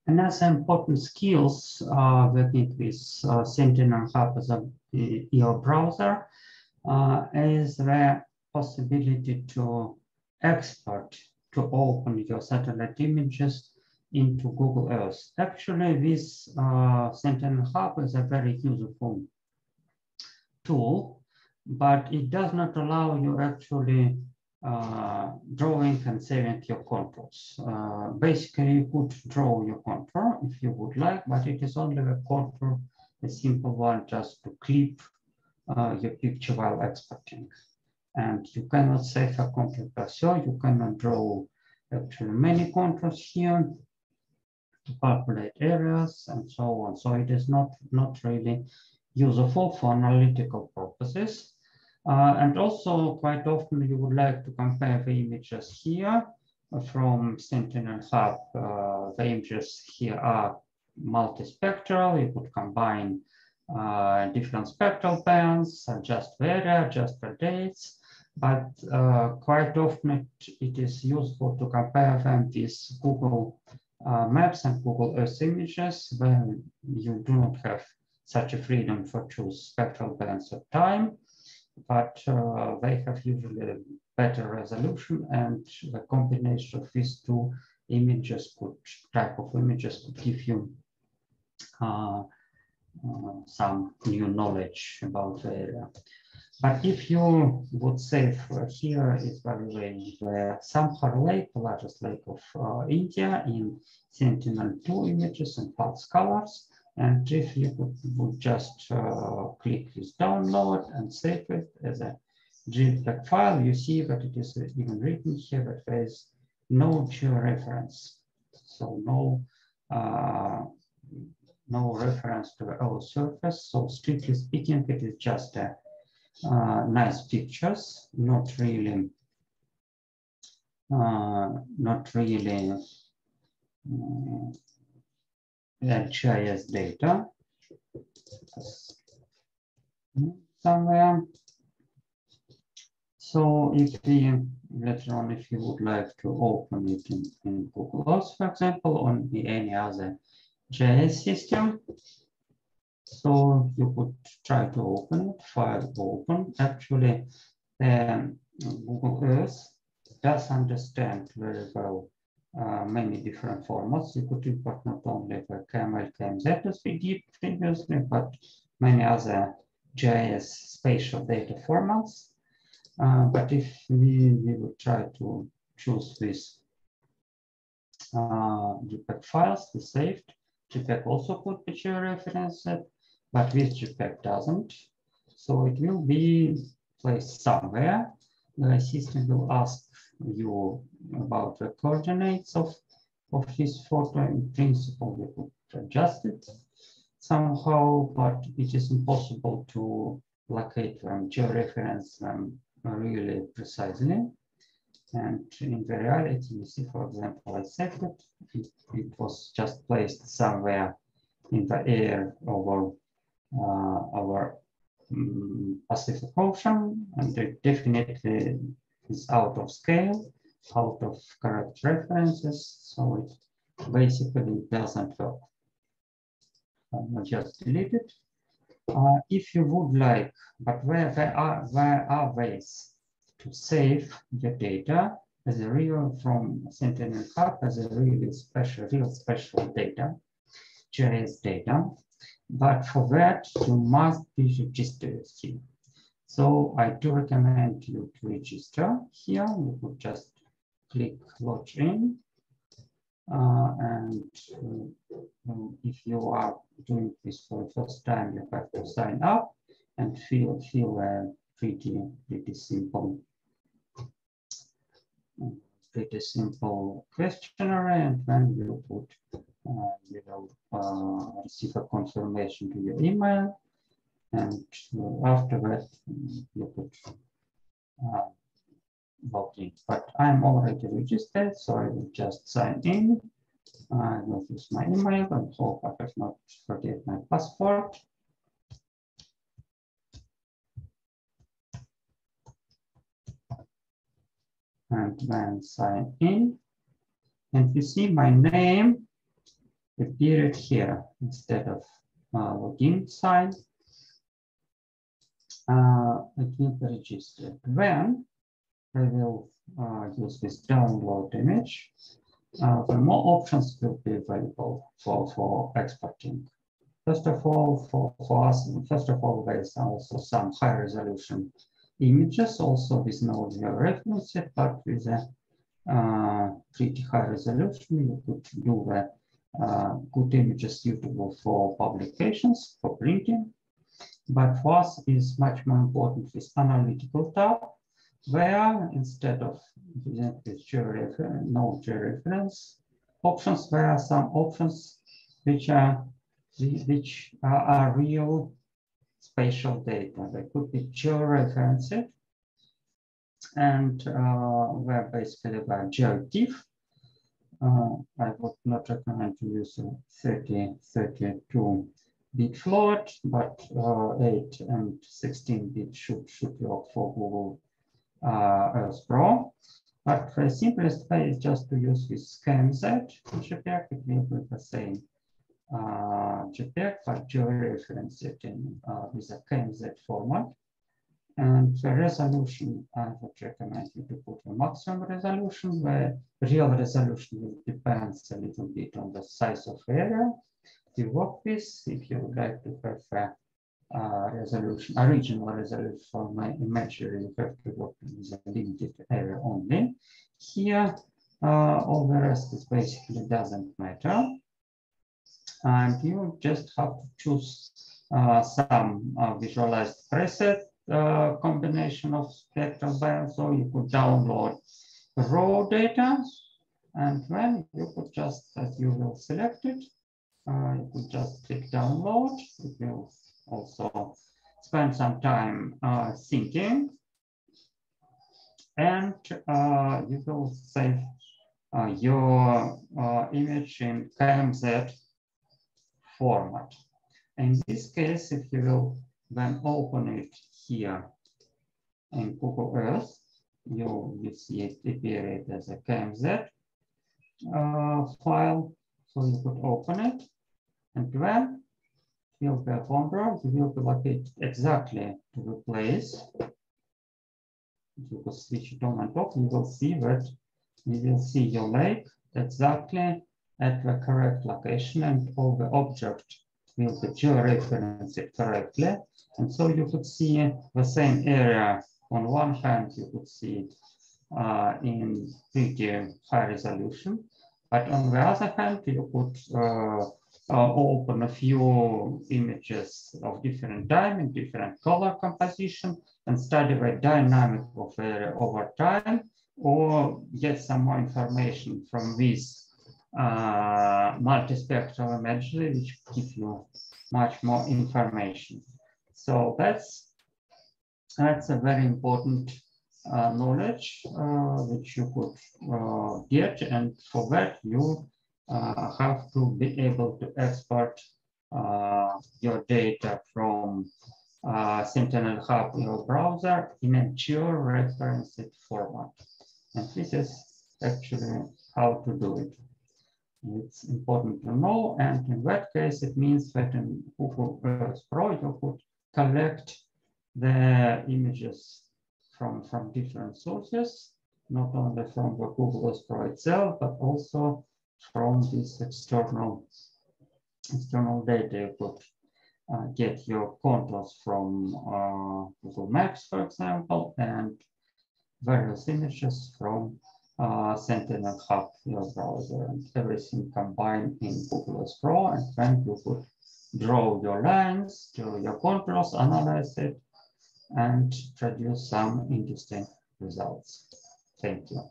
Another important skills working with Sentinel Hub as your browser is the possibility to export, to open your satellite images into Google Earth. Actually, this Sentinel Hub is a very useful tool, but it does not allow you actually drawing and saving your contours. Basically, you could draw your contour if you would like, but it is only a contour, a simple one, just to clip your picture while exporting. And you cannot save a contour per se. You cannot draw actually many contours here to calculate areas and so on. So it is not really useful for analytical purposes. And also quite often you would like to compare the images here from Sentinel Hub. The images here are multispectral. You could combine different spectral bands, adjust the area, adjust the dates, but quite often it is useful to compare them with Google Maps and Google Earth images where you do not have such a freedom for choose spectral bands of time, but they have usually a better resolution, and the combination of these two type of images could give you some new knowledge about the area. But if you would say here is the Samhar Lake, the largest lake of India, in Sentinel-2 images and pulse colors, and if you would just click this download and save it as a JPEG file, you see that it is even written here that there is no georeference, so no reference to the Earth surface. So strictly speaking, it is just a nice pictures, not really GIS data somewhere. So if later on, if you would like to open it in Google Earth, for example, on any other GIS system, so you could try to open it, file open. Actually, Google Earth does understand very well many different formats. You could import not only the KML, KMZ as we did previously, but many other GIS spatial data formats. But if we would try to choose this JPEG files, the saved, JPEG also could be georeferenced, but this JPEG doesn't. So it will be placed somewhere. The system will ask you about the coordinates of this photo. In principle, you could adjust it somehow, but it is impossible to locate them, georeference them really precisely. And in the reality, you see, for example, I saved it. It was just placed somewhere in the air over our Pacific Ocean, and it definitely is out of scale, out of correct references, so it basically doesn't work. I'll just delete it. If you would like, but there are ways to save your data as a real from Sentinel Hub as a real special data, GIS data. But for that, you must be registered here. So I do recommend you to register here. You could just click log in. And if you are doing this for the first time, you have to sign up and fill a pretty simple questionnaire, and then you will receive a confirmation to your email, and after that you could log in. But I'm already registered, so I will just sign in. I will use my email and hope I have not forget my password. And then sign in. And you see my name appeared here instead of login sign. It will be registered. When we will use this download image, the more options will be available for exporting. First of all, for us, there's also some high resolution images, also with no reference, but with a pretty high resolution. You could do the good images suitable for publications, for printing. But for us, is much more important with analytical tab, where instead of using the no georeference options, there are some options which are real spatial data. They could be georeferenced, and where basically they're geotiff. I would not recommend to use a 32-bit float, but 8 and 16-bit should work for Google Earth Pro. But the simplest way is just to use this KMZ JPEG. It will be the same JPEG, but georeference it in with a KMZ format. And the resolution, I would recommend you to put a maximum resolution, where real resolution will depend a little bit on the size of area you work with. If you would like to have a resolution, original resolution for my imagery, you have to work with a limited area only. Here, all the rest is basically doesn't matter. And you just have to choose some visualized preset combination of spectral bands, so you could download raw data, and when you could just, as you will select it, you could just click download. It will also spend some time syncing, and you will save your image in KMZ format. In this case, if you will then open it here in Google Earth, you see it appeared as a KMZ file. So you could open it, and when you will be a folder, you will be located exactly to the place. You could switch it on and off. You will see that you will see your lake exactly at the correct location, and all the object will be georeferenced correctly. And so you could see the same area. On one hand, you could see it in pretty high resolution, but on the other hand, you could open a few images of different time, different color composition, and study the dynamic of area over time, or get some more information from this multispectral imagery, which give you much more information. So that's a very important knowledge which you could get, and for that you have to be able to export your data from Sentinel Hub in your browser in a georeferenced format. And this is actually how to do it. It's important to know, and in that case, it means that in Google Earth Pro, you could collect the images from different sources, not only from the Google Earth Pro itself, but also from this external data. You could get your contours from Google Maps, for example, and various images from Sentinel Hub, your browser, and everything combined in Google Earth Pro, and then you could draw your lines, draw your contours, analyze it, and produce some interesting results. Thank you.